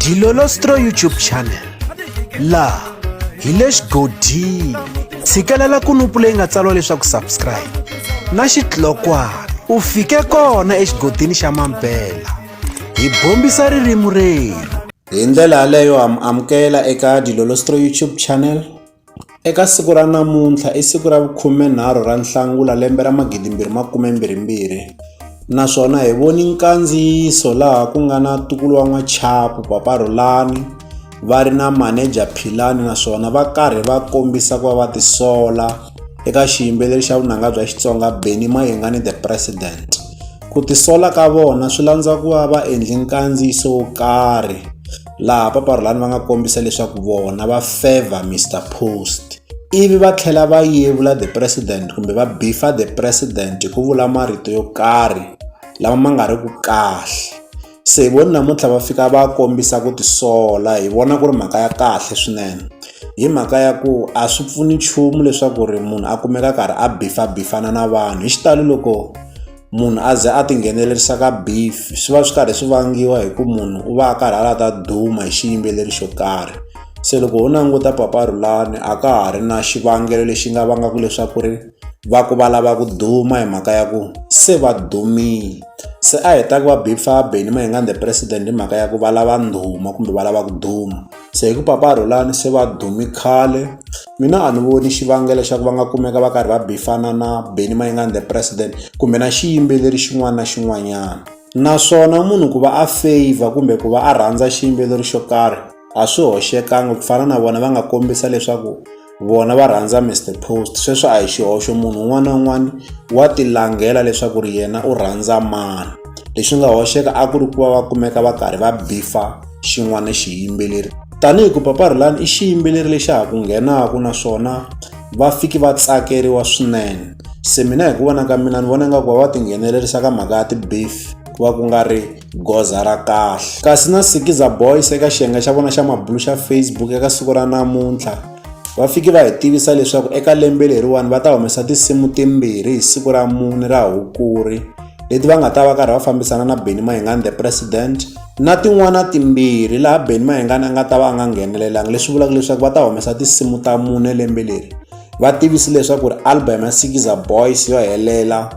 Dilolostro YouTube channel laha hi le xigodini. Tshikelela kunupu leyi nga tsariwa leswaku subscribe na xitlokwana u fike kona exigodini xa Mampela. Hi bombisa ririmi rero. Hi ndlela yaleyo amukela eka Dilolostro YouTube channel. Eka siku ra namuntlha i siku ra 13 ra Nhlangula lembe ra 2022. Naswona hi voni nkandziyiso laha ku nga na Tukulu wa N'wachapu Papa Rhulani va ri na manager Philani, naswona va karhi va kombisa ku va va tisola eka xiyimbeleri xa vunanga bya Xitsonga Benny Mayengani the President. Ku tisola ka vona swi landza ku va endli nkandziyiso wo karhi laha Papa Rhulani va nga kombisa leswaku vona va favor Mr Post, ivi va tlhela va yevula the president kumbe va bifa the president hi ku vula marito yo karhi lama ma nga ri ku kahle. Se vona namuntlha va fika va kombisa ku tisola, hi vona ku ri mhaka ya kahle swinene. Hi mhaka ya ku a swi pfuni nchumu leswaku ri munhu a kumeka karhi a bifana na vanhu. Hi xitalo loko munhu a ze a tinghenelerisa ka beef swi va swi karhi swi vangiwa hi ku munhu u va a karhi a lava ta duma hi xiyimbeleri xo karhi. Se loko ho languta Papa Rhulani a ka ha ri na xivangelo lexi nga vangaku leswaku ri va ku va lava ku duma hi mhaka ya ku se va dumile. Se a heta ku va bifa Benny Mayengani the President hi mhaka ya ku va lava ndhuma kumbe va lava ku duma. Se hi ku Papa Rhulani se va dumi khale, mina a ni voni xivangelo xa ku va nga kumeka va karhi va bifana na Benny Mayengani the President kumbe na xiyimbeleri xin'wana na xin'wanyana. Naswona munhu ku va a favor kumbe ku va a rhandza xiyimbeleri xo karhi a swi hoxekangi ku fana na vona va nga kombisa leswaku vona va rhandza Mr Post. Sweswo a hi xihoxo, munhu un'wana na un'wana wa tilangela leswaku ri yena u rhandza mani. Leswi nga hoxeka a ku ri ku va va kumeka va karhi va bifa xin'wana xiyimbeleri. Tanihi ku Papa Rhulani i xiyimbeleri lexi ha ku nghenaka naswona va fiki va tsakeriwa swinene. Se mina hi ku vona ka mina ni vona nga ku va tinghenelerisa ka mhaka ya ti-beef ku va ku nga ri goza ra kahle. Kasi na Sikiza Boys eka xiyenge xa vona xa mabulu xa Facebook eka siku ra namuntlha va fiki va hi tivisa leswaku eka lembe leriwani va ta humesa tinsimu timbirhi hi siku ra 4 ra Hukuri leti va nga ta va karhi va fambisana na Benny Mayengani the President, na tin'wana timbirhi laha Benny Mayengani a nga ta va a nga nghenelelanga. Leswi vulaka leswaku va ta humesa tinsimu ta 4 lembe leri. Va tivisi leswaku ri album ya Sikiza Boys yo helela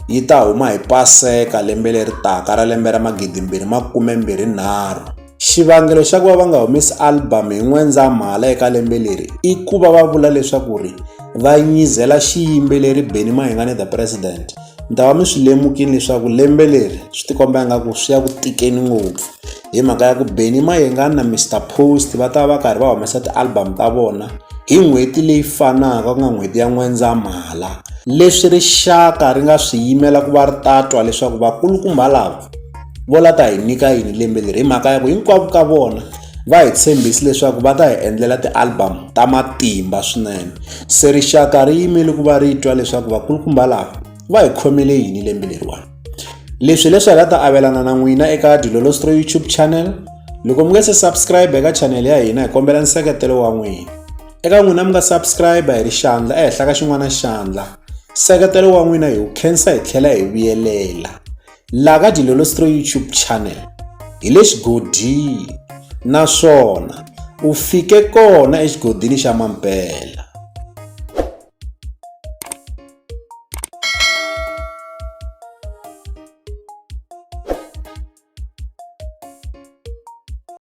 yi ta huma hi Paseka lembe leri taka ra lembe ra 2023. Xivangelo xa ku va nga humesi album hi N'wendzamhala eka lembe leri i ku va va vula leswaku ri va nyizela xiyimbeleri Benny Mayengani the President. Ni ta va mi swi lemukini leswaku lembe leri swi tikomba ingaku swi ya ku tikeni ngopfu hi mhaka ya ku Benny Mayengani na Mr Post va ta va karhi va humesa ti-album ta vona hi n'hweti leyi fanaka ku nga n'hweti ya N'wendzamhala. Leswi rixaka ri nga swi yimela ku va ri tatwa leswaku vakulukumba lava vo la ta hi nyika yini lembe leri, hi mhaka ya ku hinkwavo ka vona va hi tshembisi leswaku va ta hi endlela ti-album ta matimba swinene. Se rixaka ri yimele ku va ri twa leswaku vakulukumba lava va hi khomele yini lembe leriwani. Leswi hi nga ta avelana na n'wina eka Dilolostro YouTube channel. Loko mi nga se subscribe eka channel ya hina hi kombela nseketelo wa n'wina. Eka n'wina mi nga subscribe hi ri xandla ehenhla ka xin'wana xandla, nseketelo wa n'wina hi wu khensa hi tlhela hi vuyelela. Laha ka Dilolostro YouTube channel hi le xigodini naswona u fike kona exigodini xa Mampela.